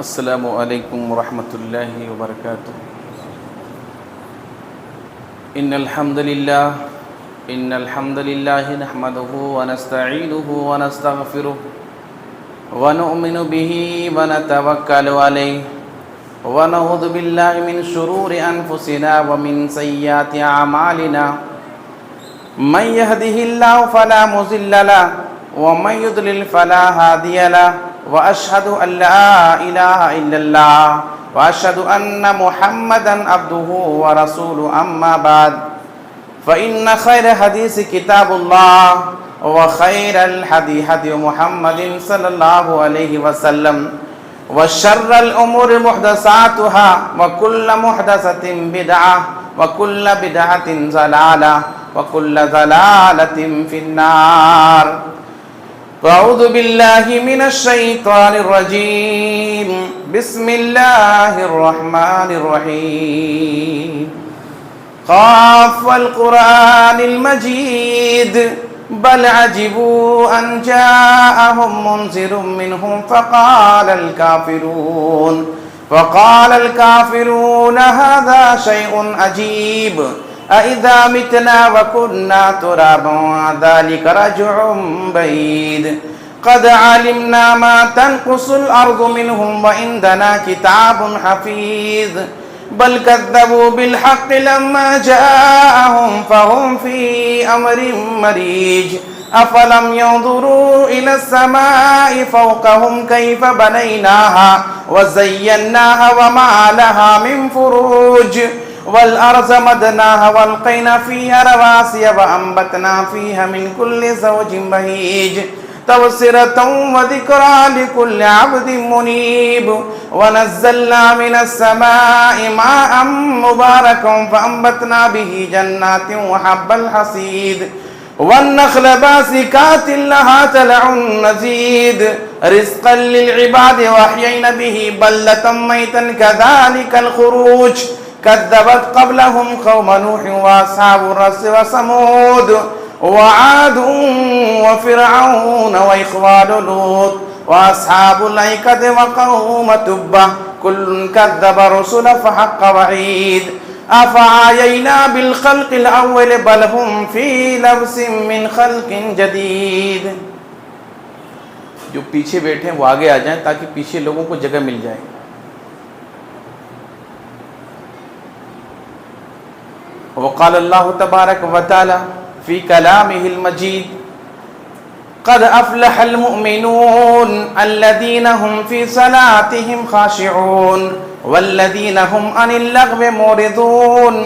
السلام علیکم ورحمۃ اللہ وبرکاتہ۔ ان الحمد للہ نحمده ونستعینه ونستغفره ونؤمن به ونتوکل علیہ ونعوذ باللہ من شرور انفسنا ومن سیئات اعمالنا من يهده الله فلا مضل له ومن يضلل فلا هادي له واشهد ان لا اله الا الله واشهد ان محمدا عبده ورسوله اما بعد فان خير حديث كتاب الله وخير الهدي هدي محمد صلى الله عليه وسلم وشر الامور محدثاتها وكل محدثة بدعة وكل بدعة ضلالة وكل ضلالة في النار۔ اعوذ باللہ من الشیطان الرجیم، بسم اللہ الرحمن الرحیم۔ قاف والقرآن المجید بل عجبوا ان جاءهم منذر منهم فقال الكافرون هذا شيء عجيب أَإِذَا مِتْنَا وَكُنَّا تُرَابًا ذَلِكَ رَجْعٌ بَعِيدٌ قَدْ عَلِمْنَا مَا تَنْقُصُ الْأَرْضُ مِنْهُمْ وَعِنْدَنَا كِتَابٌ حَفِيظٌ بَلْ كَذَّبُوا بِالْحَقِّ لَمَّا جَاءَهُمْ فَهُمْ فِي أَمْرٍ مَرِيجٍ أَفَلَمْ يَنْظُرُوا إِلَى السَّمَاءِ فَوْقَهُمْ كَيْفَ بَنَيْنَاهَا وَزَيَّنَّاهَا وَمَا لَهَا مِنْ فُرُوجٍ والأرض مددناها والقينا فيها رواسي وأنبتنا فيها من كل زوج بهيج تبصرة وذكرى لكل عبد منيب ونزلنا من السماء ماء مباركا فأنبتنا به جنات وحب الحصيد والنخل باسقات لها طلع نضيد رزقا للعباد وأحيينا به بلدة ميتا كذلك الخروج كذبت قبلهم قوم نوح واصحاب الرس وثمود وعاد وفرعون واخوان لوط واصحاب الايكة وقوم تبع كل كذب الرسل فحق وعيد افعيينا بالخلق الاول بل هم في لبس من خلق جديد۔ جو پیچھے بیٹھے ہیں وہ آگے آ جائیں تاکہ پیچھے لوگوں کو جگہ مل جائے۔ وقال اللہ تبارک و تعالی فی کلامہ المجید قد افلح المؤمنون الذین هم فی صلاتهم خاشعون والذین هم عن اللغو معرضون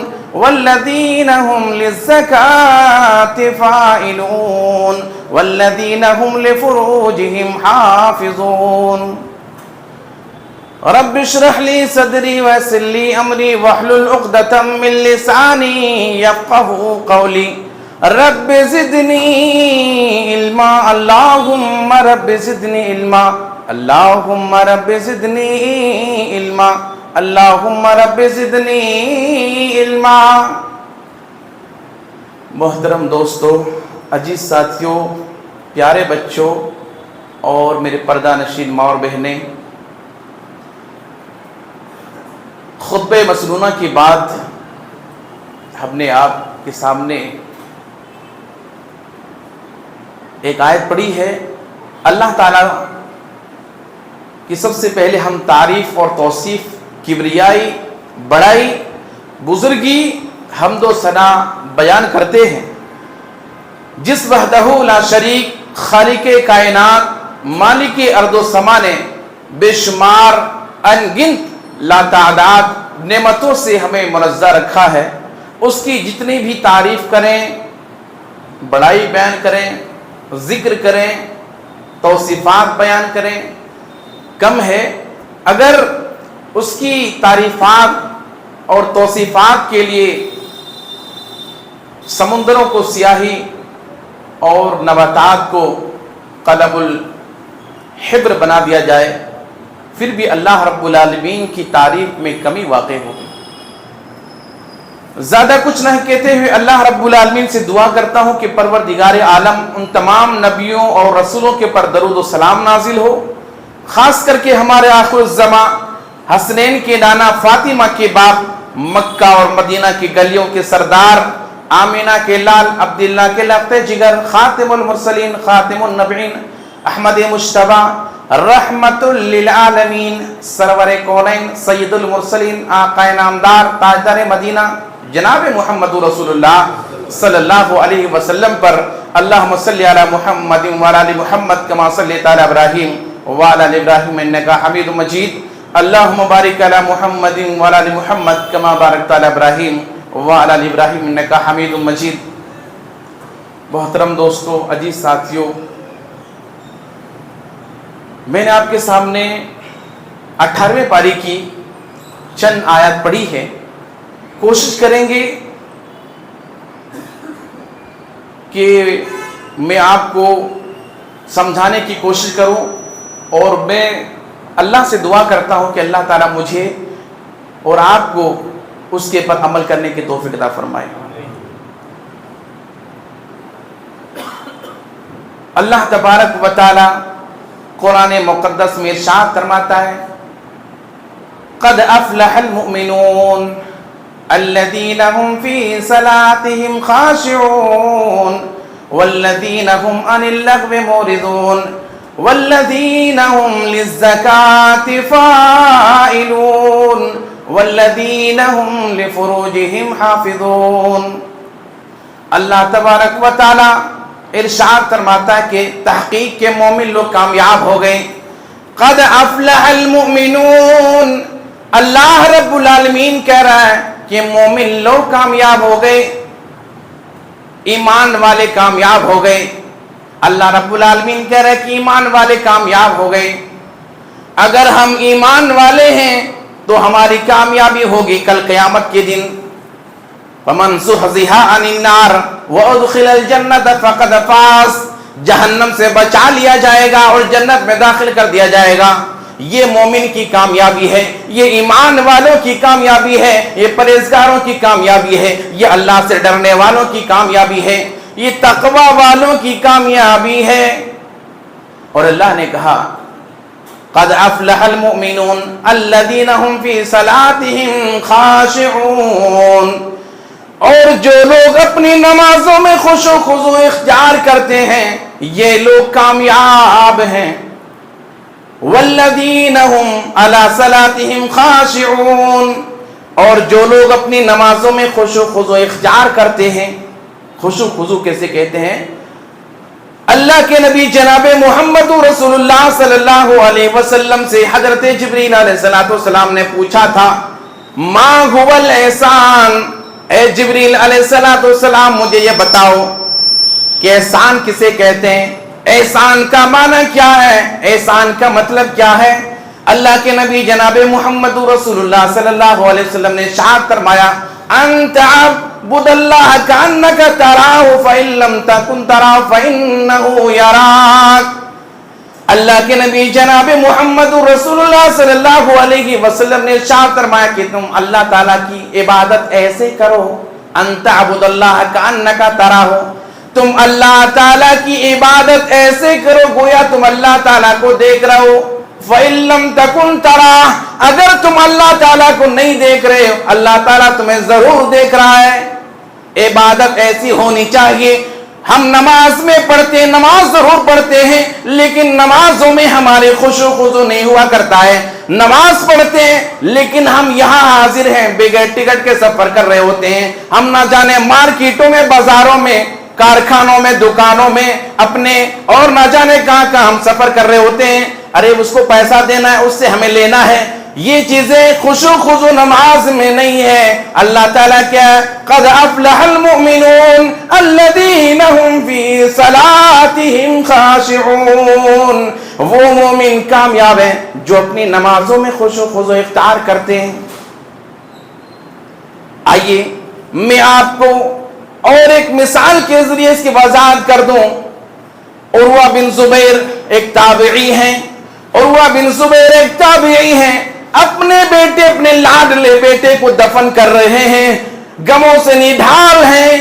والذین هم للزکاة فاعلون والذین هم لفروجهم حافظون۔ رب اشرح لي صدري ويسر لي امري واحلل عقدة من لساني يفقهوا قولي رب زدني علما اللهم رب زدني علما اللهم رب زدني علما اللهم رب زدني علما۔ محترم دوستو، عزیز ساتھیوں، پیارے بچوں اور میرے پردہ نشین ماں اور بہنیں، خطبہ مسنونہ کے بعد ہم نے آپ کے سامنے ایک آیت پڑھی ہے۔ اللہ تعالیٰ کی سب سے پہلے ہم تعریف اور توصیف، کبریائی، بڑائی، بزرگی، حمد و ثنا بیان کرتے ہیں جس وحدہ لا شریک خالق کائنات مالک ارض و سما نے بے شمار انگنت لا تعداد نعمتوں سے ہمیں منزہ رکھا ہے۔ اس کی جتنی بھی تعریف کریں، بڑائی بیان کریں، ذکر کریں، توصیفات بیان کریں، کم ہے۔ اگر اس کی تعریفات اور توصیفات کے لیے سمندروں کو سیاہی اور نباتات کو قلب الحبر بنا دیا جائے پھر بھی اللہ رب العالمین کی تعریف میں کمی واقع ہوگی۔ زیادہ کچھ نہ کہتے ہوئے اللہ رب العالمین سے دعا کرتا ہوں کہ پروردگار عالم ان تمام نبیوں اور رسولوں کے پر درود و سلام نازل ہو خاص کر کے ہمارے آخر الزماں حسنین کے نانا فاطمہ کے باپ، مکہ اور مدینہ کی گلیوں کے سردار، آمینہ کے لال، عبداللہ کے لقتے جگر، خاتم المرسلین، خاتم النبیین، احمد مجتبی، رحمت للعالمین، سرور کونین، سید المرسلین، آقا نامدار، تاجدار مدینہ، جناب محمد رسول اللہ صلی اللہ علیہ وسلم پر اللہم صلی علی محمد وعلی آل محمد کما صلیت علی ابراہیم وعلی آل ابراہیم انکا حمید مجید، اللہم بارک علی محمد وعلی آل محمد کما بارکت علی ابراہیم وعلی آل ابراہیم انکا حمید مجید۔ محترم دوستو، عزیز ساتھیو، میں نے آپ کے سامنے 18ویں پاری کی چند آیات پڑھی ہے۔ کوشش کریں گے کہ میں آپ کو سمجھانے کی کوشش کروں، اور میں اللہ سے دعا کرتا ہوں کہ اللہ تعالیٰ مجھے اور آپ کو اس کے پر عمل کرنے کی توفیق عطا فرمائے۔ اللہ تبارک و تعالی قرآن مقدس میں ارشاد فرماتا ہے، قد افلح المؤمنون الذین هم فی صلاتهم خاشعون والذین هم عن اللغو معرضون والذین هم للزکاة فاعلون والذین هم لفروجهم حافظون۔ اللہ تبارک و تعالی ارشاد فرماتا ہے کہ تحقیق کے مومن لوگ کامیاب ہو گئے۔ قد افلح المؤمنون، اللہ رب العالمین کہہ رہا ہے کہ مومن لوگ کامیاب ہو گئے، ایمان والے کامیاب ہو گئے۔ اللہ رب العالمین کہہ رہا ہے کہ ایمان والے کامیاب ہو گئے۔ اگر ہم ایمان والے ہیں تو ہماری کامیابی ہوگی کل قیامت کے دن۔ فمن زحزح عن النار وادخل الجنت فقد فاز، جہنم سے بچا لیا جائے گا اور جنت میں داخل کر دیا جائے گا۔ یہ مومن کی کامیابی ہے، یہ ایمان والوں کی کامیابی ہے، یہ پرہیزگاروں کی کامیابی ہے، یہ اللہ سے ڈرنے والوں کی کامیابی ہے، یہ تقوی والوں کی کامیابی ہے۔ اور اللہ نے کہا قد افلح المؤمنون الذین هم فی صلاتهم خاشعون، اور جو لوگ اپنی نمازوں میں خشوع و خضوع اختیار کرتے ہیں یہ لوگ کامیاب ہیں۔ والذین هم علی صلاتهم خاشعون، اور جو لوگ اپنی نمازوں میں خشوع و خضوع اختیار کرتے ہیں۔ خشوع و خضوع کیسے کہتے ہیں؟ اللہ کے نبی جناب محمد رسول اللہ صلی اللہ علیہ وسلم سے حضرت جبریل علیہ السلام نے پوچھا تھا، ما هو الاحسان، اے جبریل علیہ السلام مجھے یہ بتاؤ کہ احسان کسے کہتے ہیں، احسان کا معنی کیا ہے، احسان کا مطلب کیا ہے؟ اللہ کے نبی جناب محمد رسول اللہ صلی اللہ علیہ وسلم نے ارشاد فرمایا، انت عبد اللہ کانک تراہ فإن لم تکن تراہ فإنہ یراک۔ اللہ کے نبی جناب محمد رسول اللہ صلی اللہ علیہ وسلم نے ارشاد فرمایا کہ تم اللہ تعالیٰ کی عبادت ایسے کرو، انت عبد اللہ کانک تراہ، تم اللہ تعالیٰ کی عبادت ایسے کرو گویا تم اللہ تعالیٰ کو دیکھ رہے ہو۔ فَإِن لَمْ تَكُنْ تَرَاهُ، اگر تم اللہ تعالیٰ کو نہیں دیکھ رہے ہو اللہ تعالیٰ تمہیں ضرور دیکھ رہا ہے۔ عبادت ایسی ہونی چاہیے، ہم نماز میں پڑھتے ہیں، نماز ضرور پڑھتے ہیں لیکن نمازوں میں ہمارے خشوع و خضوع نہیں ہوا کرتا ہے۔ نماز پڑھتے ہیں لیکن ہم یہاں حاضر ہیں بغیر ٹکٹ کے سفر کر رہے ہوتے ہیں، ہم نہ جانے مارکیٹوں میں، بازاروں میں، کارخانوں میں، دکانوں میں، اپنے اور نہ جانے کہاں کہاں ہم سفر کر رہے ہوتے ہیں، ارے اس کو پیسہ دینا ہے، اس سے ہمیں لینا ہے۔ یہ چیزیں خشوع و خضوع نماز میں نہیں ہے۔ اللہ تعالیٰ کیا ہے؟ قد افلح المؤمنون الذین هم فی صلاتهم خاشعون، وہ مومن کامیاب ہیں جو اپنی نمازوں میں خشوع و خضوع اختیار کرتے ہیں۔ آئیے میں آپ کو اور ایک مثال کے ذریعے اس کی وضاحت کر دوں۔ عروہ بن زبیر ایک تابعی ہیں، عروہ بن زبیر ایک تابعی ہیں، اپنے بیٹے، اپنے لاڈلے بیٹے کو دفن کر رہے ہیں، غموں سے نڈھال ہیں،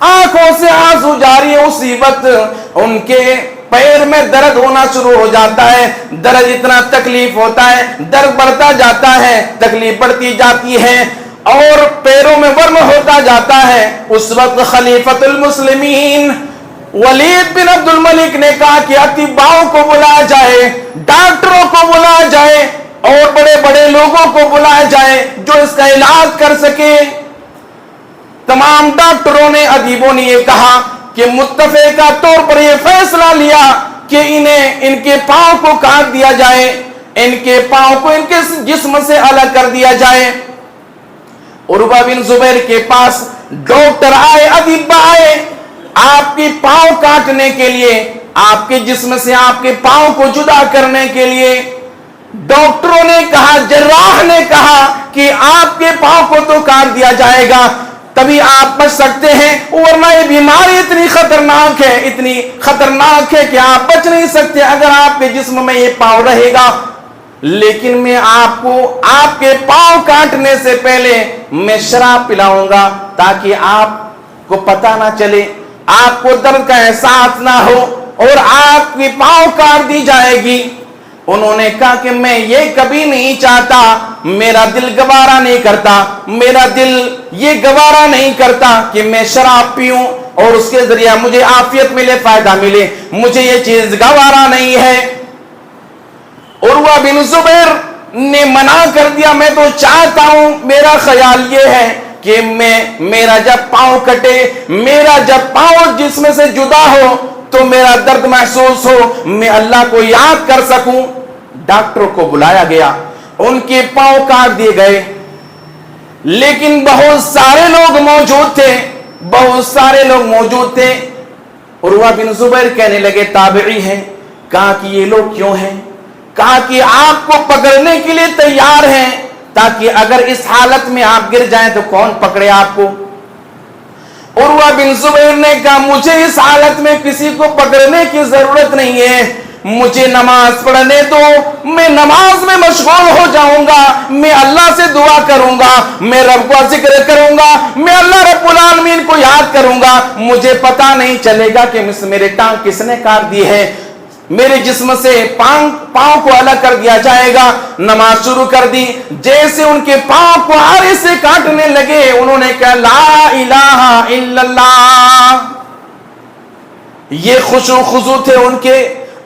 آنکھوں سے آنسو جاری ہے۔ اسی وقت ان کے پیر میں درد ہونا شروع ہو جاتا ہے، درد اتنا تکلیف ہوتا ہے، درد بڑھتا جاتا ہے، تکلیف بڑھتی جاتی ہے اور پیروں میں ورم ہوتا جاتا ہے، اس وقت خلیفۃ المسلمین ولید بن عبد الملک نے کہا کہ اطباء کو بلایا جائے، ڈاکٹروں کو بلایا جائے اور بڑے بڑے لوگوں کو بلایا جائے جو اس کا علاج کر سکے۔ تمام ڈاکٹروں نے، ادیبوں نے یہ کہا کہ متفقہ طور پر یہ فیصلہ لیا کہ ان کے پاؤں کو کاٹ دیا جائے، ان کے پاؤں کو ان کے جسم سے الگ کر دیا جائے۔ عروہ بن زبیر کے پاس ڈاکٹر آئے، ادیبہ آئے، آپ کے پاؤں کاٹنے کے لیے، آپ کے جسم سے آپ کے پاؤں کو جدا کرنے کے لیے۔ ڈاکٹروں نے کہا، جراح نے کہا کہ آپ کے پاؤں کو تو کاٹ دیا جائے گا تبھی آپ بچ سکتے ہیں، ورنہ یہ بیماری اتنی خطرناک ہے کہ آپ بچ نہیں سکتے اگر آپ کے جسم میں یہ پاؤں رہے گا۔ لیکن میں آپ کو آپ کے پاؤں کاٹنے سے پہلے میں شراب پلاؤں گا تاکہ آپ کو پتہ نہ چلے، آپ کو درد کا احساس نہ ہو اور آپ کی پاؤں کاٹ دی جائے گی۔ انہوں نے کہا کہ میں یہ کبھی نہیں چاہتا، میرا دل گوارا نہیں کرتا، میرا دل یہ گوارا نہیں کرتا کہ میں شراب پیوں اور اس کے ذریعہ مجھے عافیت ملے، فائدہ ملے، مجھے یہ چیز گوارا نہیں ہے۔ عروہ بن زبیر نے منع کر دیا، میں تو چاہتا ہوں، میرا خیال یہ ہے کہ میرا جب پاؤں کٹے، میرا جب پاؤں جسم سے جدا ہو تو میرا درد محسوس ہو، میں اللہ کو یاد کر سکوں۔ ڈاکٹروں کو بلایا گیا، ان کے پاؤں کاٹ دیے گئے، لیکن بہت سارے لوگ موجود تھے۔ عروہ بن زبیر کہنے لگے، تابعی ہیں، کہا کہ یہ لوگ کیوں ہیں؟ کہا کہ آپ کو پکڑنے کے لیے تیار ہیں تاکہ اگر اس حالت میں آپ گر جائیں تو کون پکڑے آپ کو۔ عروہ بن زبیر نے کہا، مجھے اس حالت میں کسی کو پکڑنے کی ضرورت نہیں ہے، مجھے نماز پڑھنے دو، میں نماز میں مشغول ہو جاؤں گا، میں اللہ سے دعا کروں گا، میں رب کا ذکر کروں گا، میں اللہ رب العالمین کو یاد کروں گا، مجھے پتہ نہیں چلے گا کہ میرے ٹانگ کس نے کاٹ دی ہے، میرے جسم سے پاؤں کو الگ کر دیا جائے گا۔ نماز شروع کر دی، جیسے ان کے پاؤں کو آرے سے کاٹنے لگے، انہوں نے کہا، لا الہ الا اللہ۔ یہ خشوع خضوع تھے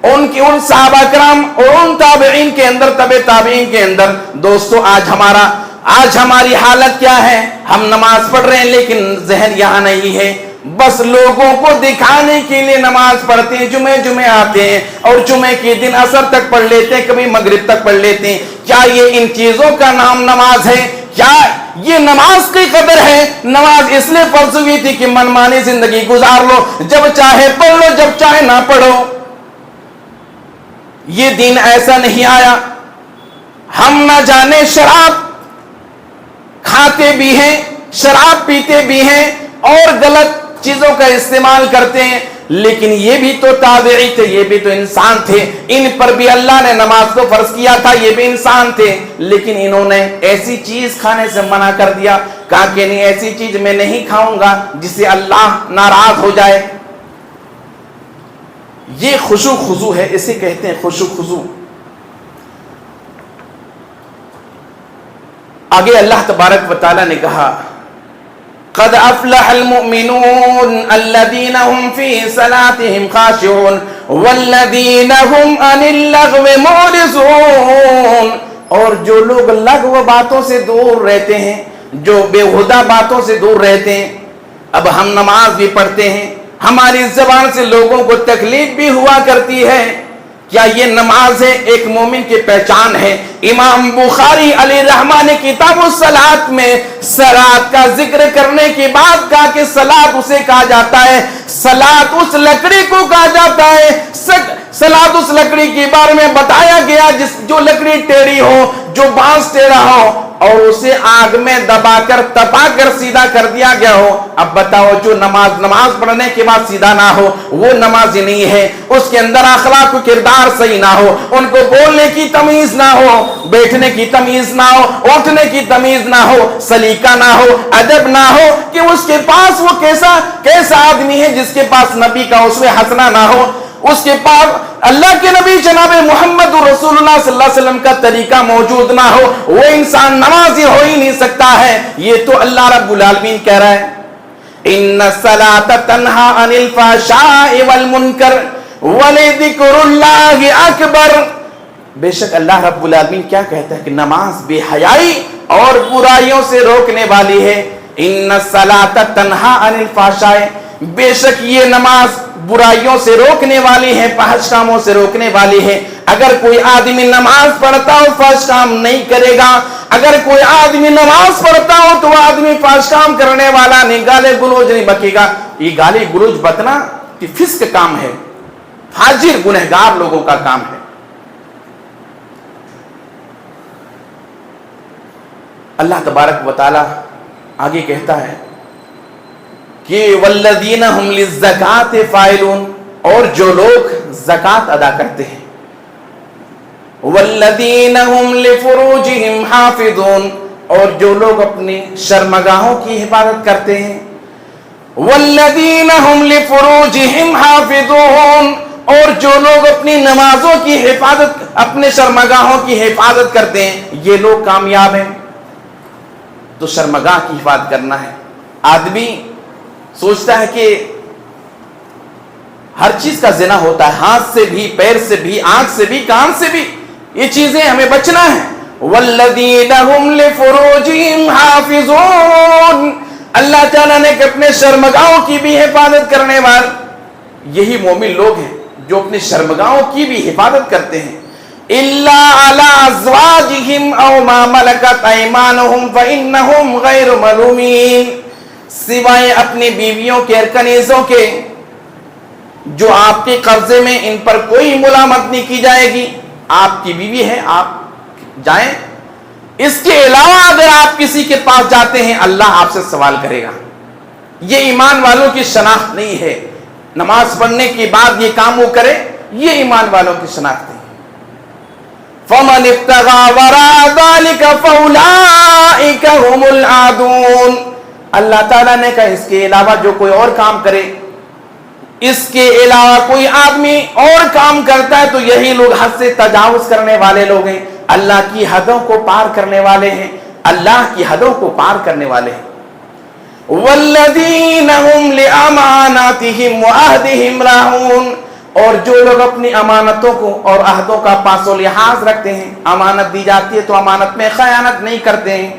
ان صحابہ کرام اور ان تابعین کے اندر، تابعین کے اندر۔ دوستو، آج ہماری حالت کیا ہے؟ ہم نماز پڑھ رہے ہیں لیکن ذہن یہاں نہیں ہے، بس لوگوں کو دکھانے کے لیے نماز پڑھتے ہیں، جمعے آتے ہیں اور جمعے کے دن عصر تک پڑھ لیتے ہیں، کبھی مغرب تک پڑھ لیتے ہیں۔ کیا یہ ان چیزوں کا نام نماز ہے؟ کیا یہ نماز کی قدر ہے؟ نماز اس لیے فرض ہوئی تھی کہ منمانی زندگی گزار لو، جب چاہے پڑھ لو، جب چاہے نہ پڑھو۔ یہ دین ایسا نہیں آیا۔ ہم نہ جانے شراب کھاتے بھی ہیں، شراب پیتے بھی ہیں اور غلط چیزوں کا استعمال کرتے ہیں، لیکن یہ بھی تو تابعی تھے، یہ بھی تو انسان تھے، ان پر بھی اللہ نے نماز کو فرض کیا تھا، یہ بھی انسان تھے، لیکن انہوں نے ایسی چیز کھانے سے منع کر دیا، کہا کہ نہیں، ایسی چیز میں نہیں کھاؤں گا جس سے اللہ ناراض ہو جائے۔ یہ خشوع خضوع ہے، اسے کہتے ہیں خشوع خضوع۔ آگے اللہ تبارک و تعالی نے کہا، قد افلح المؤمنون الذين هم في صلاتهم خاشعون والذين هم عن اللغو معرضون۔ اور جو لوگ لغو باتوں سے دور رہتے ہیں، جو بےہودہ باتوں سے دور رہتے ہیں۔ اب ہم نماز بھی پڑھتے ہیں، ہماری زبان سے لوگوں کو تکلیف بھی ہوا کرتی ہے، کیا یہ نماز ہے؟ ایک مومن کی پہچان ہے۔ امام بخاری علیہ رحمہ نے کتاب الصلاۃ میں صلاۃ کا ذکر کرنے کے بعد کہا کہ صلاۃ اسے کہا جاتا ہے، صلاۃ اس لکڑی کو کہا جاتا ہے، صلاۃ اس لکڑی کے بارے میں بتایا گیا جو لکڑی ٹیڑھی ہو، جو بانس ٹیڑھا ہو اور اسے آگ میں دبا کر تپا کر سیدھا کر دیا گیا ہو۔ اب بتاؤ، جو نماز پڑھنے کے بعد سیدھا نہ ہو وہ نماز ہی نہیں ہے، اس کے اندر اخلاق و کردار صحیح نہ ہو، ان کو بولنے کی تمیز نہ ہو، بیٹھنے کی تمیز نہ ہو، اٹھنے کی تمیز نہ ہو، سلیقہ نہ ہو، ادب نہ ہو، کہ اس کے پاس وہ کیسا آدمی ہے جس کے پاس نبی کا اسوہ حسنہ نہ ہو۔ اس کے پاس اللہ کے نبی جناب محمد رسول اللہ صلی اللہ علیہ وسلم کا طریقہ موجود نہ ہو، وہ انسان نمازی ہو ہی نہیں سکتا ہے۔ یہ تو اللہ رب العالمین کہہ رہا ہے ان الصلاۃ تنہی عن الفحشاء والمنکر ولذکر اللہ اکبر۔ بے شک اللہ رب العالمین کیا کہتا ہے کہ نماز بے حیائی اور برائیوں سے روکنے والی ہے۔ ان الصلاۃ تنہی عن الفحشاء، بے شک یہ نماز برائیوں سے روکنے والی ہے، فحش کاموں سے روکنے والی ہے۔ اگر کوئی آدمی نماز پڑھتا ہو فحش کام نہیں کرے گا، اگر کوئی آدمی نماز پڑھتا ہو تو وہ آدمی فحش کام کرنے والا نہیں، گالے گلوچ نہیں بکے گا۔ یہ گالی گلوچ بکنا کہ فسق کام ہے، فاجر گنہگار لوگوں کا کام ہے۔ اللہ تبارک و تعالی آگے کہتا ہے کہ والذین هم للزکاۃ فاعلون، اور جو لوگ زکات ادا کرتے ہیں، والذین هم لفروجهم حافظون، اور جو لوگ اپنی شرمگاہوں کی حفاظت کرتے ہیں، والذین هم لفروجهم حافظون، اور جو لوگ اپنی نمازوں کی حفاظت، اپنے شرمگاہوں کی حفاظت کرتے ہیں، یہ لوگ کامیاب ہیں۔ تو شرمگاہ کی حفاظت کرنا ہے۔ آدمی سوچتا ہے کہ ہر چیز کا زنا ہوتا ہے، ہاتھ سے بھی، پیر سے بھی، آنکھ سے بھی، کان سے بھی، یہ چیزیں ہمیں بچنا ہے۔ والذین هم لفروجهم حافظون، اللہ تعالیٰ نے کہ اپنے شرمگاہوں کی بھی حفاظت کرنے والے یہی مومن لوگ ہیں جو اپنے شرمگاہوں کی بھی حفاظت کرتے ہیں۔ الا علی ازواجہم او ما ملکت ایمانہم فانہم غیر ملومین، سوائے اپنی بیویوں کے اور کنیزوں کے جو آپ کے قبضے میں، ان پر کوئی ملامت نہیں کی جائے گی۔ آپ کی بیوی ہے، آپ جائیں، اس کے علاوہ اگر آپ کسی کے پاس جاتے ہیں اللہ آپ سے سوال کرے گا۔ یہ ایمان والوں کی شناخت نہیں ہے۔ نماز پڑھنے کے بعد یہ کام وہ کرے، یہ ایمان والوں کی شناخت نہیں۔ فَمَنِ ابْتَغَىٰ وَرَاءَ ذَلِكَ فَأُولَٰئِكَ هُمُ الْعَادُونَ، اللہ تعالیٰ نے کہا اس کے علاوہ جو کوئی اور کام کرے، اس کے علاوہ کوئی آدمی اور کام کرتا ہے تو یہی لوگ حد سے تجاوز کرنے والے لوگ ہیں، اللہ کی حدوں کو پار کرنے والے ہیں، اللہ کی حدوں کو پار کرنے والے ہیں۔ وَالَّذِينَ هُمْ لِأَمَانَاتِهِمْ وَعَهْدِهِمْ رَاعُونَ، اور جو لوگ اپنی امانتوں کو اور عہدوں کا پاس و لحاظ رکھتے ہیں، امانت دی جاتی ہے تو امانت میں خیانت نہیں کرتے ہیں۔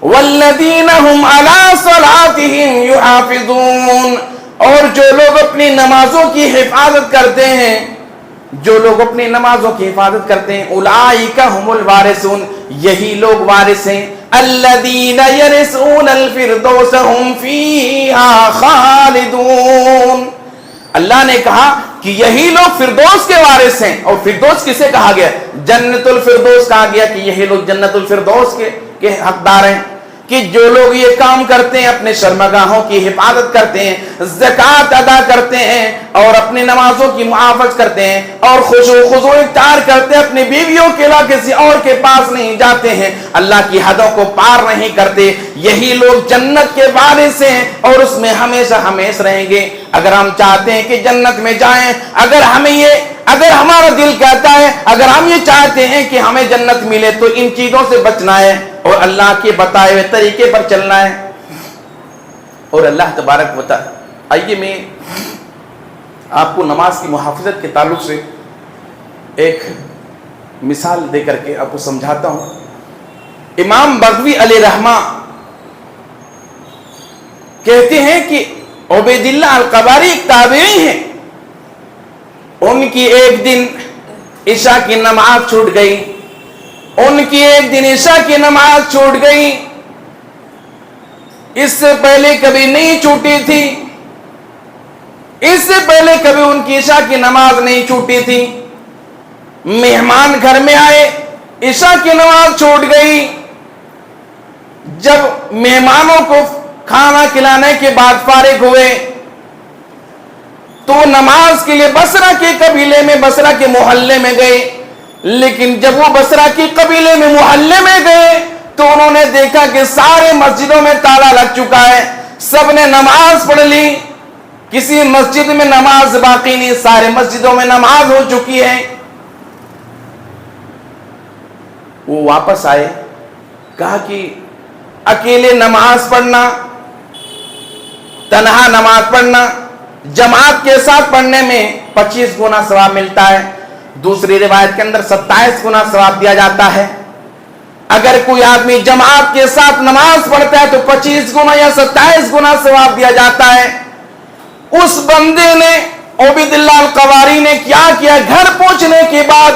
وَالَّذِينَ هُمْ عَلَىٰ صَلَاتِهِمْ يُحَافِظُونَ، اور جو لوگ اپنی نمازوں کی حفاظت کرتے ہیں، جو لوگ اپنی نمازوں کی حفاظت کرتے ہیں، اولئک هم الوارثون، یہی لوگ وارث ہیں، الذین یرثون الفردوس هم فیہا خالدون۔ اللہ نے کہا کہ یہی لوگ فردوس کے وارث ہیں، اور فردوس کسے کہا گیا؟ جنت الفردوس کہا گیا کہ یہی لوگ جنت الفردوس کے حقدار ہیں۔ کہ جو لوگ یہ کام کرتے ہیں، اپنے شرمگاہوں کی حفاظت کرتے ہیں، زکوٰۃ ادا کرتے ہیں اور اپنی نمازوں کی محافظت کرتے ہیں اور خضوع اختیار کرتے ہیں، اپنی بیویوں کے علاوہ کسی اور کے پاس نہیں جاتے ہیں، اللہ کی حدوں کو پار نہیں کرتے، یہی لوگ جنت کے وارث ہیں اور اس میں ہمیشہ ہمیشہ رہیں گے۔ اگر ہم چاہتے ہیں کہ جنت میں جائیں، اگر ہمارا دل کہتا ہے، اگر ہم یہ چاہتے ہیں کہ ہمیں جنت ملے تو ان چیزوں سے بچنا ہے اور اللہ کے بتائے ہوئے طریقے پر چلنا ہے۔ اور اللہ تبارک و تعالی، آئیے میں آپ کو نماز کی محافظت کے تعلق سے ایک مثال دے کر کے آپ کو سمجھاتا ہوں۔ امام بغوی علیہ رحمہ کہتے ہیں کہ عبید اللہ القباری ایک تابعی ہیں، ان کی ایک دن عشاء کی نماز چھوٹ گئی، ان کی ایک دن عشاء کی نماز چھوٹ گئی، اس سے پہلے کبھی نہیں چھوٹی تھی، اس سے پہلے کبھی ان کی عشاء کی نماز نہیں چھوٹی تھی۔ مہمان گھر میں آئے، عشاء کی نماز چھوٹ گئی۔ جب مہمانوں کو کھانا کھلانے کے بعد فارغ ہوئے تو نماز کے لیے بصرہ کے قبیلے میں، بصرہ کے محلے میں گئے، لیکن جب وہ بصرہ کے قبیلے میں محلے میں گئے تو انہوں نے دیکھا کہ سارے مسجدوں میں تالا لگ چکا ہے، سب نے نماز پڑھ لی، کسی مسجد میں نماز باقی نہیں، سارے مسجدوں میں نماز ہو چکی ہے۔ وہ واپس آئے، کہا کہ اکیلے نماز پڑھنا، تنہا نماز پڑھنا جماعت کے ساتھ پڑھنے میں 25 گنا ثواب ملتا ہے، دوسری روایت کے اندر 27 گنا ثواب دیا جاتا ہے۔ اگر کوئی آدمی جماعت کے ساتھ نماز پڑھتا ہے تو 25 گنا یا 27 گنا ثواب دیا جاتا ہے۔ اس بندے نے عبید اللہ القواری نے کیا کیا، گھر پہنچنے کے بعد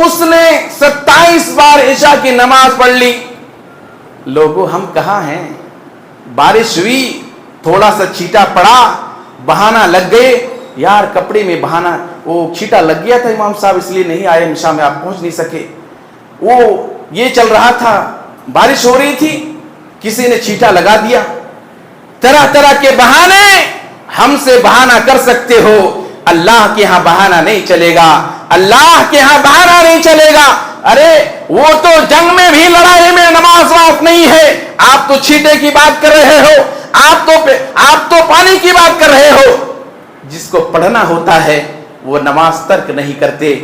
اس نے 27 بار عشاء کی نماز پڑھ لی۔ لوگوں ہم کہاں ہیں؟ بارش ہوئی، تھوڑا سا چھیٹا پڑا، بہانہ لگ گئے، یار کپڑے میں بہانہ، وہ چھیٹا لگ گیا تھا امام صاحب اس لیے نہیں آئے، عشاء میں آپ پہنچ نہیں سکے، وہ یہ چل رہا تھا، بارش ہو رہی تھی، کسی نے چھیٹا لگا دیا۔ طرح طرح کے بہانے ہم سے بہانہ کر سکتے ہو، اللہ کے ہاں بہانہ نہیں چلے گا، اللہ کے ہاں بہانہ نہیں چلے گا۔ ارے وہ تو جنگ میں بھی لڑائی میں نماز وقت نہیں ہے، آپ تو چھیٹے کی بات کر رہے ہو، آپ تو پانی کی بات کر رہے ہو۔ جس کو پڑھنا ہوتا ہے وہ نماز ترک نہیں کرتے۔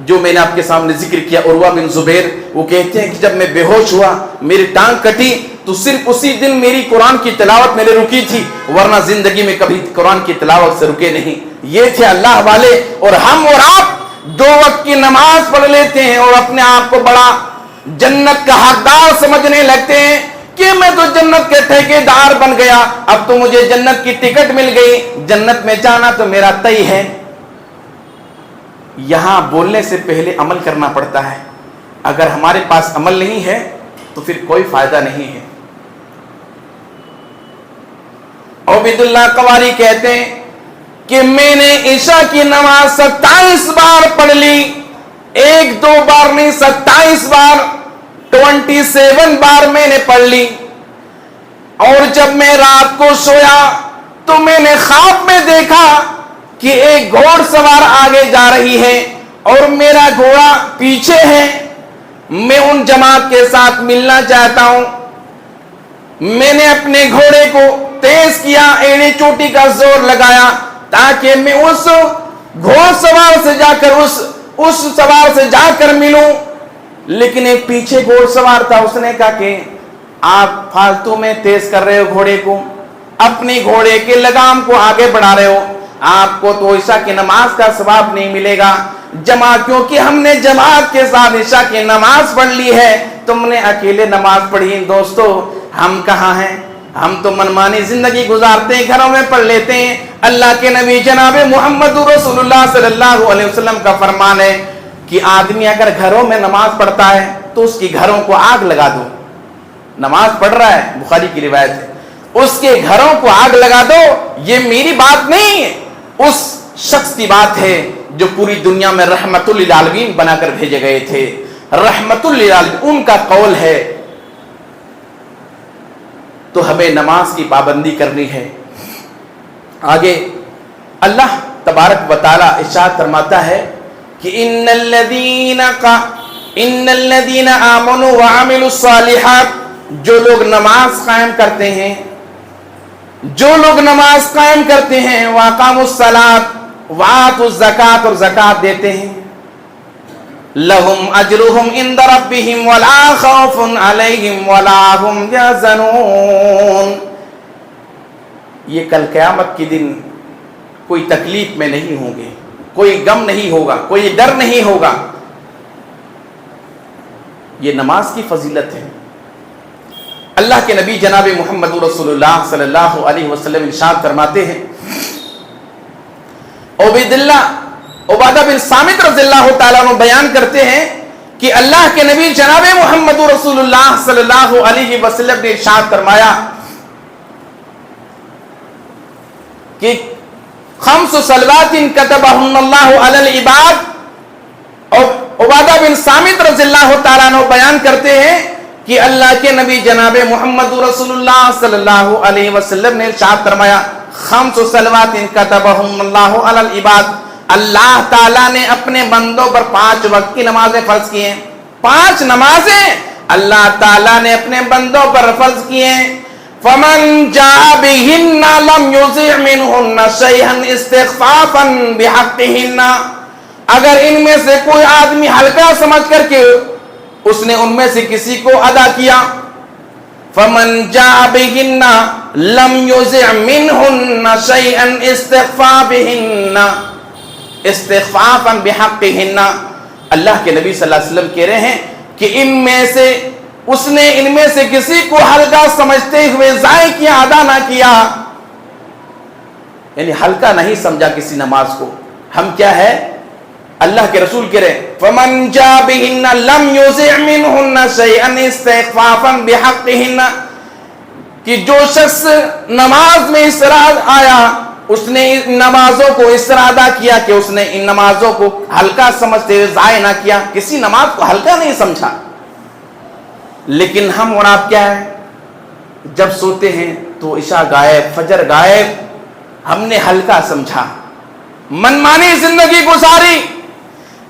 جو میں نے آپ کے سامنے ذکر کیا عروہ بن زبیر، وہ کہتے ہیں کہ جب میں بے ہوش ہوا، میری ٹانگ کٹی تو صرف اسی دن میری قرآن کی تلاوت میرے رکی تھی، ورنہ زندگی میں کبھی قرآن کی تلاوت سے رکے نہیں۔ یہ تھے اللہ والے، اور ہم اور آپ 2 وقت کی نماز پڑھ لیتے ہیں اور اپنے آپ کو بڑا جنت کا حقدار سمجھنے لگتے ہیں کہ میں تو جنت کے ٹھیکیدار بن گیا، اب تو مجھے جنت کی ٹکٹ مل گئی، جنت میں جانا تو میرا طے ہے۔ یہاں بولنے سے پہلے عمل کرنا پڑتا ہے، اگر ہمارے پاس عمل نہیں ہے تو پھر کوئی فائدہ نہیں ہے۔ عبید اللہ قواری کہتے ہیں کہ میں نے عشاء کی نماز 27 بار پڑھ لی، 1-2 بار نہیں، 27 بار، 27 بار میں نے پڑھ لی۔ اور جب میں رات کو سویا تو میں نے خواب میں دیکھا کہ ایک گھوڑ سوار آگے جا رہی ہے اور میرا گھوڑا پیچھے ہے، میں ان جماعت کے ساتھ ملنا چاہتا ہوں۔ میں نے اپنے گھوڑے کو تیز کیا، ایڑی چوٹی کا زور لگایا تاکہ میں اس گھوڑ سوار سے جا کر اس سوار سے جا کر ملوں، لیکن ایک پیچھے گھوڑ سوار تھا، اس نے کہا کہ آپ فالتو میں تیز کر رہے ہو گھوڑے کو، اپنے گھوڑے کے لگام کو آگے بڑھا رہے ہو، آپ کو تو عشاء کی نماز کا ثواب نہیں ملے گا۔ کیونکہ ہم نے جماعت کے ساتھ عشاء کی نماز پڑھ لی ہے، تم نے اکیلے نماز پڑھی۔ دوستو ہم کہاں ہیں؟ ہم تو منمانی زندگی گزارتے ہیں، گھروں میں پڑھ لیتے ہیں۔ اللہ کے نبی جناب محمد رسول اللہ صلی اللہ علیہ وسلم کا فرمان ہے کہ آدمی اگر گھروں میں نماز پڑھتا ہے تو اس کی گھروں کو آگ لگا دو۔ نماز پڑھ رہا ہے، بخاری کی روایت ہے، اس کے گھروں کو آگ لگا دو۔ یہ میری بات نہیں ہے، اس شخص کی بات ہے جو پوری دنیا میں رحمت للعالمین بنا کر بھیجے گئے تھے، رحمت للعالمین ان کا قول ہے۔ تو ہمیں نماز کی پابندی کرنی ہے۔ آگے اللہ تبارک و تعالی ارشاد فرماتا ہے کہ ان الذین آمنوا وعملوا الصالحات، جو لوگ نماز قائم کرتے ہیں، جو لوگ نماز قائم کرتے ہیں، واقاموا الصلاۃ وآتوا الزکاۃ، اور زکات دیتے ہیں، لہم اجرہم عند ربہم ولا خوف علیہم ولا ہم یحزنون، یہ کل قیامت کے دن کوئی تکلیف میں نہیں ہوں گے، کوئی غم نہیں ہوگا، کوئی ڈر نہیں ہوگا۔ یہ نماز کی فضیلت ہے۔ اللہ کے نبی جناب محمد رسول اللہ صلی اللہ علیہ وسلم ارشاد فرماتے ہیں، عبادہ بن صامت رضی اللہ تعالیٰ عنہ بیان کرتے ہیں کہ اللہ کے نبی جناب محمد رسول اللہ صلی اللہ علیہ وسلم نے ارشاد فرمایا کہ 5 صلوات كتبهن اللہ علی العباد۔ اور عبادہ بن صامت رضی اللہ تعالیٰ عنہ بیان کرتے ہیں کہ اللہ کے نبی جناب محمد رسول اللہ صلی اللہ علیہ وسلم نے ارشاد فرمایا 5 صلوات كتبهن اللہ علی العباد، اللہ تعالیٰ نے اپنے بندوں پر 5 وقت کی نمازیں فرض کی ہیں۔ 5 نمازیں اللہ تعالیٰ نے اپنے بندوں پر فرض کی ہیں۔ فمن جاء بهن لم يزع منهن شيئا استخفافا بحقهن، اگر ان میں سے کوئی آدمی ہلکا سمجھ کر کے اس نے ان میں سے کسی کو ادا کیا، فمن جاء بهن لم يزع منهن شيئا استخفافا بحقهن، اللہ کے نبی صلی اللہ علیہ وسلم کہہ رہے ہیں کہ ان میں سے اس نے ان میں سے کسی کو ہلکا سمجھتے ہوئے ضائع کیا، ادا نہ کیا، یعنی ہلکا نہیں سمجھا کسی نماز کو۔ ہم کیا ہے؟ اللہ کے رسول کہہ رہے فَمَنْ جَاءَ بِهِنَّ لَمْ يُزِعْ مِنْهُنَّ شَيْئًا اسْتِخْفَافًا بِحَقِّهِنَّ، کہ جو شخص نماز میں اس طرح آیا، اس نے نمازوں کو اس طرح ادا کیا کہ اس نے ان نمازوں کو ہلکا سمجھتے ہوئے ضائع نہ کیا، کسی نماز کو ہلکا نہیں سمجھا۔ لیکن ہم اور آپ کیا ہے؟ جب سوتے ہیں تو عشاء غائب، فجر غائب، ہم نے ہلکا سمجھا، منمانی زندگی گزاری۔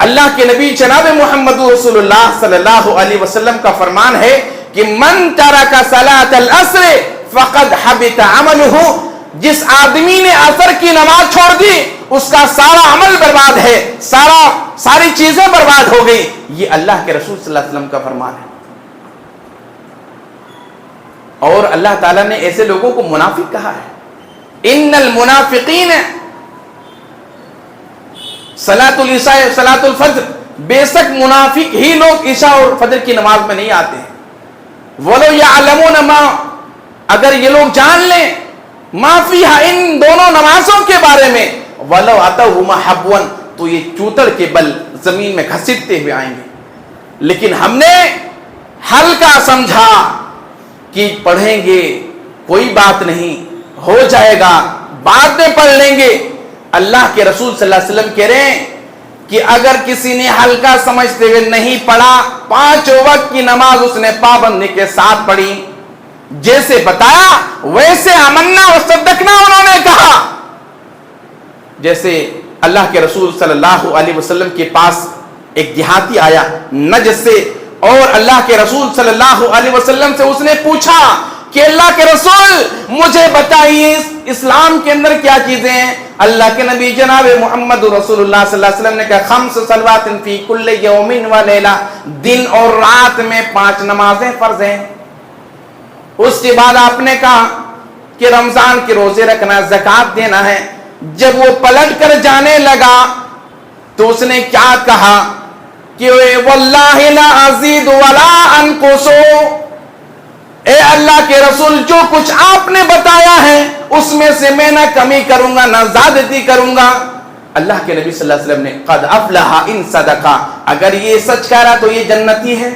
اللہ کے نبی جناب محمد رسول اللہ صلی اللہ علیہ وسلم کا فرمان ہے کہ من ترک صلاۃ العصر فقد حبط عملہ، جس آدمی نے عصر کی نماز چھوڑ دی اس کا سارا عمل برباد ہے، ساری چیزیں برباد ہو گئی۔ یہ اللہ کے رسول صلی اللہ علیہ وسلم کا فرمان ہے۔ اور اللہ تعالیٰ نے ایسے لوگوں کو منافق کہا ہے، ان المنافقین صلاۃ العشاء صلاۃ الفجر، بے شک منافق ہی لوگ عشاء اور فجر کی نماز میں نہیں آتے ہیں۔ وَلَوْ يَعْلَمُونَ مَا، اگر یہ لوگ جان لیں ما فیہا، ان دونوں نمازوں کے بارے میں، وَلَوْ أَتَوْهُمَا حَبْوًا، تو یہ چوتڑ کے بل زمین میں گھسیٹتے ہوئے آئیں گے۔ لیکن ہم نے ہلکا سمجھا کہ پڑھیں گے کوئی بات نہیں، ہو جائے گا، بعد میں پڑھ لیں گے۔ اللہ کے رسول صلی اللہ علیہ وسلم کہہ رہے ہیں کہ اگر کسی نے ہلکا سمجھتے ہوئے نہیں پڑھا، 5 وقت کی نماز اس نے پابندی کے ساتھ پڑھی، جیسے بتایا ویسے آمنا و صدقنا انہوں نے کہا۔ جیسے اللہ کے رسول صلی اللہ علیہ وسلم کے پاس ایک دیہاتی آیا نجد سے، اور اللہ کے رسول صلی اللہ علیہ وسلم سے اس نے پوچھا کہ اللہ کے رسول مجھے بتائیے اسلام کے اندر کیا چیزیں ہیں۔ اللہ کے نبی جناب محمد رسول اللہ صلی اللہ علیہ وسلم نے کہا 5 صلوات فی کل یوم و لیلہ، دن اور رات میں 5 نمازیں فرض ہیں۔ اس کے بعد آپ نے کہا کہ رمضان کے روزے رکھنا، زکوٰۃ دینا ہے۔ جب وہ پلٹ کر جانے لگا تو اس نے کیا کہا کہ واللہ لا ازید ولا انقص، اے اللہ کے رسول جو کچھ آپ نے بتایا ہے اس میں سے میں نہ کمی کروں گا نہ زیادتی کروں گا۔ اللہ کے نبی صلی اللہ علیہ وسلم نے قد افلح ان صدقہ، اگر یہ سچ کہہ رہا تو یہ جنتی ہے۔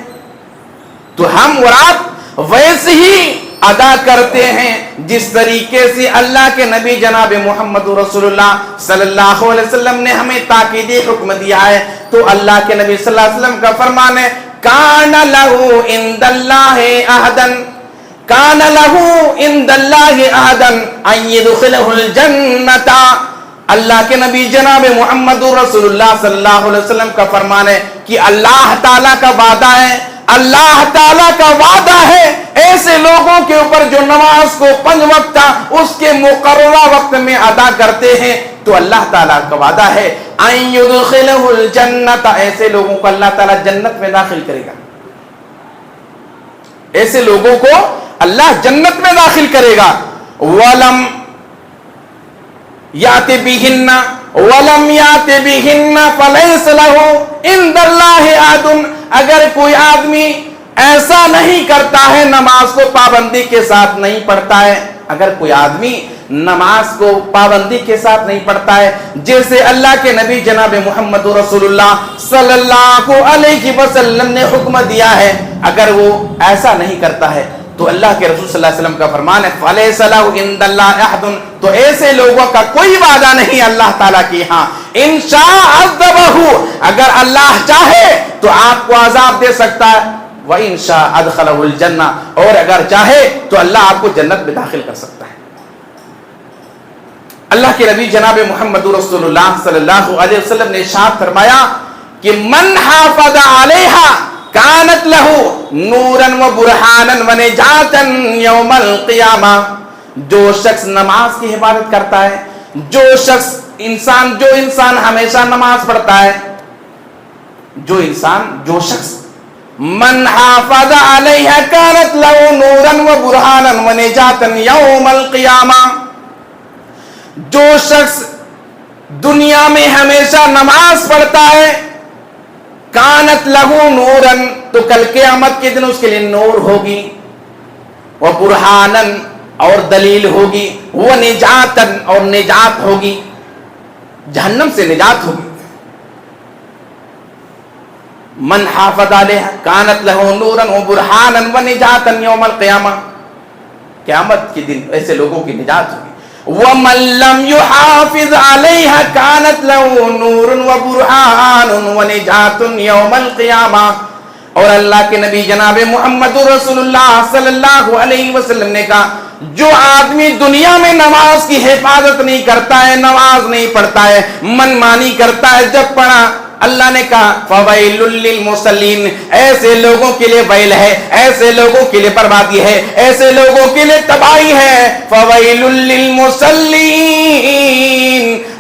تو ہم اور آپ ویسے ہی ادا کرتے ہیں جس طریقے سے اللہ کے نبی جناب محمد رسول اللہ صلی اللہ علیہ وسلم نے ہمیں تاکیدی حکم دیا ہے۔ تو اللہ کے نبی صلی اللہ علیہ وسلم کا فرمان ہے کان لہو عند اللہ عہدن، کان لہو عند اللہ عہدن ان یدخلہ الجنۃ، اللہ کے نبی جناب محمد رسول اللہ صلی اللہ علیہ وسلم کا فرمان ہے کہ اللہ تعالیٰ کا وعدہ ہے، اللہ تعالیٰ کا وعدہ ہے ایسے لوگوں کے اوپر جو نماز کو 5 وقت اس کے مقررہ وقت میں ادا کرتے ہیں، تو اللہ تعالیٰ کا وعدہ ہے ان یدخلہ الجنۃ، ایسے لوگوں کو اللہ تعالیٰ جنت میں داخل کرے گا، ایسے لوگوں کو اللہ جنت میں داخل کرے گا۔ ولم یات بہن ولم یات بہن فلیس لہ عند اللہ عہد، اگر کوئی آدمی ایسا نہیں کرتا ہے، نماز کو پابندی کے ساتھ نہیں پڑھتا ہے، اگر کوئی آدمی نماز کو پابندی کے ساتھ نہیں پڑھتا ہے، جیسے اللہ کے نبی جناب محمد رسول اللہ صلی اللہ علیہ وسلم نے حکم دیا ہے، اگر وہ ایسا نہیں کرتا ہے تو اللہ کے رسول صلی اللہ علیہ وسلم کا فرمان ہے فَلَيْسَ لَهُ عِندَ اللَّهِ أَحَدٌ، تو ایسے لوگوں کا کوئی وعدہ نہیں اللہ تعالیٰ کی ہاں ان شاء عذبہ، اگر اللہ چاہے تو آپ کو عذاب دے سکتا ہے، وَإِن شاء أَدْخَلَهُ الْجَنَّةَ، اور اگر چاہے تو اللہ آپ کو جنت میں داخل کر سکتا ہے۔ اللہ کے نبی جناب محمد رسول اللہ صلی اللہ علیہ وسلم نے ارشاد فرمایا کہ من حافظ علیہا، کانت لہو نورن و برہانن و نجاتن یوم القیامہ. جو شخص نماز کی حفاظت کرتا ہے، جو انسان ہمیشہ نماز پڑھتا ہے، جو شخص من حافظ علیہ کانت لہو نورن و برہانن و نجاتن یوم القیامہ. جو شخص دنیا میں ہمیشہ نماز پڑھتا ہے، کانت لہو نورن، تو کل قیامت کے دن اس کے لیے نور ہوگی، و برہانن، اور دلیل ہوگی، وہ نجاتن، اور نجات ہوگی، جہنم سے نجات ہوگی. من حافظ علیہ کانت لہو نورن و برہانن و نجاتن یوم القیامہ. قیامت کے دن ایسے لوگوں کی نجات ہوگی. وَمَن لَّمْ يُحَافِظْ عَلَيْهَا كَانَتْ لَهُ نُورٌ وَبُرْهَانٌ وَنِجَاتٌ يَوْمَ الْقِيَامَةِ. اور اللہ کے نبی جناب محمد رسول اللہ صلی اللہ علیہ وسلم نے کہا، جو آدمی دنیا میں نماز کی حفاظت نہیں کرتا ہے، نماز نہیں پڑھتا ہے، من مانی کرتا ہے، جب پڑھا اللہ نے کہا فَوَيْلٌ لِّلْمُصَلِّينَ، ایسے لوگوں کے لیے ویل ہے، ایسے لوگوں کے لیے بربادی ہے، ایسے لوگوں کے لیے تباہی ہے. فَوَيْلٌ لِّلْمُصَلِّينَ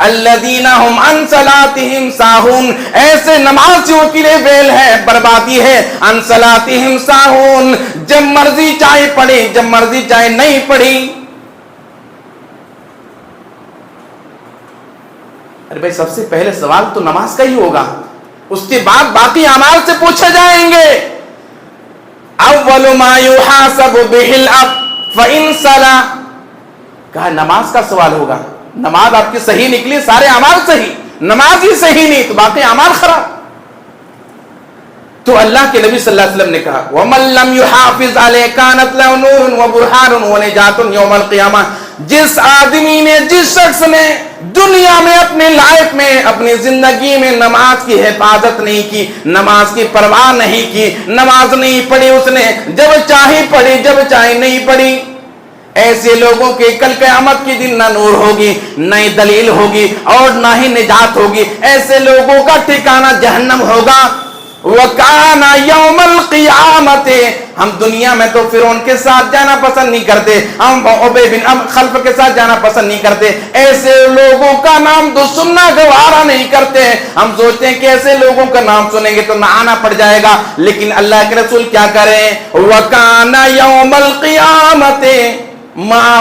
الَّذِينَ هُمْ عَنْ صَلَاتِهِمْ سَاهُونَ، ایسے نمازیوں کے لیے ویل ہے، بربادی ہے. عَنْ صَلَاتِهِمْ سَاهُونَ، جب مرضی چاہے پڑھی، جب مرضی چاہے نہیں پڑھی. ارے بھائی، سب سے پہلے سوال تو نماز کا ہی ہوگا، اس کے بعد باقی اعمال سے پوچھے جائیں گے. اول ما یحاسب به العبد فإن صلى، کہا نماز کا سوال ہوگا. نماز آپ کی صحیح نکلی، سارے اعمال صحیح، نماز ہی صحیح نہیں تو باقی اعمال خراب. تو اللہ کے نبی صلی اللہ علیہ وسلم نے کہا وَمَن لَّمْ يُحَافِظْ عَلَيْهِ كَانَتْ لَهُ نُورٌ وَبُرْهَانٌ وَنِجَاتٌ يَوْمَ الْقِيَامَةِ. جس آدمی نے، جس شخص نے دنیا میں اپنی لائف میں، اپنی زندگی میں نماز کی حفاظت نہیں کی، نماز کی پرواہ نہیں کی، نماز نہیں پڑھی، اس نے جب چاہے پڑھی، جب چاہے نہیں پڑھی، ایسے لوگوں کے کل قیامت کے دن نہ نور ہوگی، نہ ہی دلیل ہوگی، اور نہ ہی نجات ہوگی. ایسے لوگوں کا ٹھکانہ جہنم ہوگا. وَكَانَ يَوْمَ الْقِيَامَةِ، ہم دنیا میں تو فرعون کے ساتھ جانا پسند نہیں کرتے، ہم ابی بن خلف کے ساتھ جانا پسند نہیں کرتے، ایسے لوگوں کا نام تو سننا گوارا نہیں کرتے. ہم سوچتے ہیں کہ ایسے لوگوں کا نام سنیں گے تو نہ آنا پڑ جائے گا، لیکن اللہ کے رسول کیا کریں؟ وَكَانَ يَوْمَ الْقِيَامَةِ مَا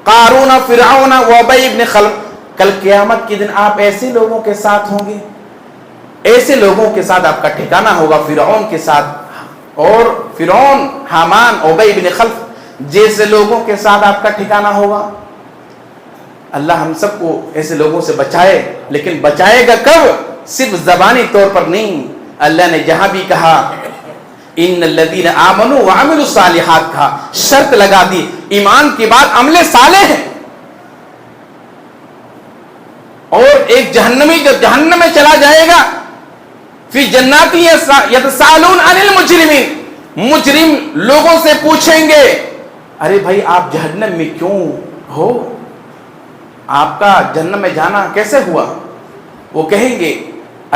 قارون فرعون وابی بن خلف، کل قیامت کے دن آپ ایسے لوگوں کے ساتھ ہوں گے، ایسے لوگوں کے ساتھ آپ کا ٹھکانہ ہوگا، فرعون کے ساتھ، اور فرعون، حامان، ابی بن خلف جیسے لوگوں کے ساتھ آپ کا ٹھکانہ ہوگا. اللہ ہم سب کو ایسے لوگوں سے بچائے، لیکن بچائے گا کب؟ صرف زبانی طور پر نہیں. اللہ نے جہاں بھی کہا ان الذین آمنوا وعملوا الصالحات، کہا، شرط لگا دی، ایمان کے بعد عمل صالح ہے. اور ایک جہنمی جب جہنم میں چلا جائے گا، فی جنات یتسالون عن المجرمین، مجرم لوگوں سے پوچھیں گے ارے بھائی آپ جہنم میں کیوں ہو، آپ کا جہنم میں جانا کیسے ہوا؟ وہ کہیں گے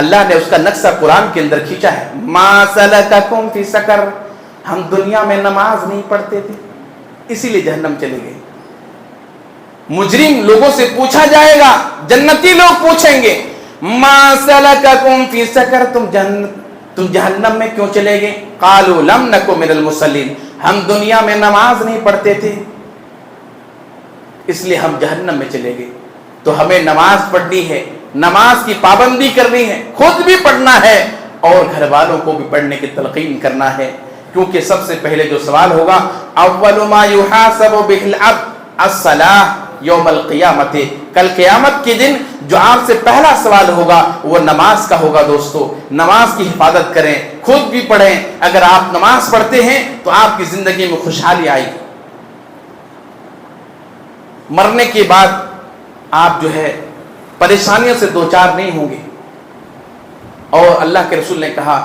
اللہ نے اس کا نقشہ قرآن کے اندر کھینچا ہے، ما سلککم فی سقر، ہم دنیا میں نماز نہیں پڑھتے تھے اسی لیے جہنم چلے گئے. مجرم لوگوں سے پوچھا جائے گا، جنتی لوگ پوچھیں گے ما سلککم فی سقر، تم جہنم میں کیوں چلے گئے؟ قالوا لم نک من المصلین، ہم دنیا میں نماز نہیں پڑھتے تھے اس لیے ہم جہنم میں چلے گئے. تو ہمیں نماز پڑھنی ہے، نماز کی پابندی کرنی ہے، خود بھی پڑھنا ہے اور گھر والوں کو بھی پڑھنے کی تلقین کرنا ہے. کیونکہ سب سے پہلے جو سوال ہوگا اول ما یحاسب به العبد الصلاۃ یوم القیامت، کل قیامت کے دن جو آپ سے پہلا سوال ہوگا وہ نماز کا ہوگا. دوستو نماز کی حفاظت کریں، خود بھی پڑھیں. اگر آپ نماز پڑھتے ہیں تو آپ کی زندگی میں خوشحالی آئے گی. مرنے کے بعد آپ جو ہے پریشانیوں سے دوچار نہیں ہوں گے. اور اللہ کے رسول نے کہا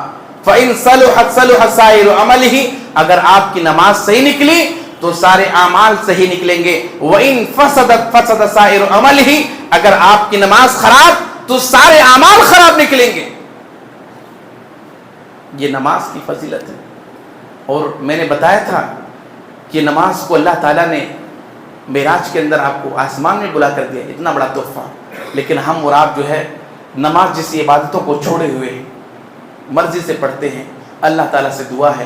فَإِن صَلُحَتْ صَلُحَ سَائِرُ عَمَلِهِ، اگر آپ کی نماز صحیح نکلی تو سارے اعمال صحیح نکلیں گے. وَإِن فَسَدَتْ فَسَدَ سَائِرُ عَمَلِهِ، اگر آپ کی نماز خراب تو سارے اعمال خراب نکلیں گے. یہ نماز کی فضیلت ہے. اور میں نے بتایا تھا کہ نماز کو اللہ تعالیٰ نے معراج کے اندر آپ کو آسمان میں بلا کر دیا, اتنا بڑا تحفہ. لیکن ہم اور آپ جو ہے نماز جیسی عبادتوں کو چھوڑے ہوئے ہیں, مرضی سے پڑھتے ہیں. اللہ تعالیٰ سے دعا ہے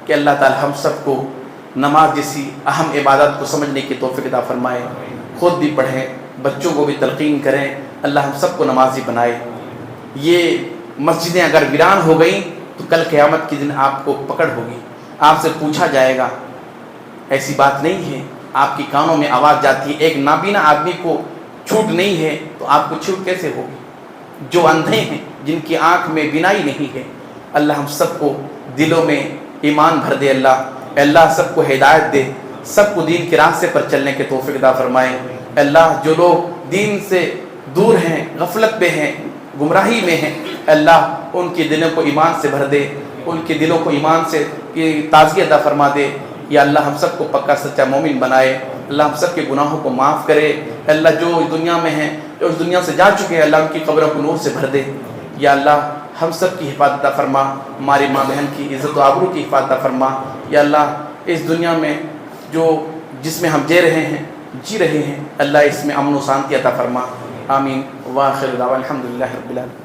کہ اللہ تعالیٰ ہم سب کو نماز جیسی اہم عبادت کو سمجھنے کی توفیق عطا فرمائے. خود بھی پڑھیں, بچوں کو بھی تلقین کریں, اللہ ہم سب کو نمازی بنائے. یہ مسجدیں اگر ویران ہو گئیں تو کل قیامت کے دن آپ کو پکڑ ہوگی, آپ سے پوچھا جائے گا. ایسی بات نہیں ہے, آپ کی کانوں میں آواز جاتی ہے, ایک نابینا آدمی کو چھوٹ نہیں ہے تو آپ کو چھوٹ کیسے ہوگی؟ جو اندھے ہیں, جن کی آنکھ میں بینائی نہیں ہے, اللہ ہم سب کو دلوں میں ایمان بھر دے. اللہ سب کو ہدایت دے, سب کو دین کے راستے پر چلنے کے توفیق عطا فرمائے. اللہ جو لوگ دین سے دور ہیں, غفلت پہ ہیں, گمراہی میں ہیں, اللہ ان کے دلوں کو ایمان سے بھر دے, ان کے دلوں کو ایمان سے تازگی عطا فرما دے. یا اللہ ہم سب کو پکا سچا مومن بنائے. اللہ ہم سب کے گناہوں کو معاف کرے. اللہ جو دنیا میں ہیں, جو اس دنیا سے جا چکے ہیں, اللہ ان کی قبروں کو نور سے بھر دے. یا اللہ ہم سب کی حفاظت عطا فرما, ہماری ماں بہن کی عزت و آبرو کی حفاظت عطا فرما. یا اللہ اس دنیا میں جس میں ہم جی رہے ہیں, اللہ اس میں امن و شانتی عطا فرما. آمین. وآخر دعوانا الحمدللہ رب العالمین.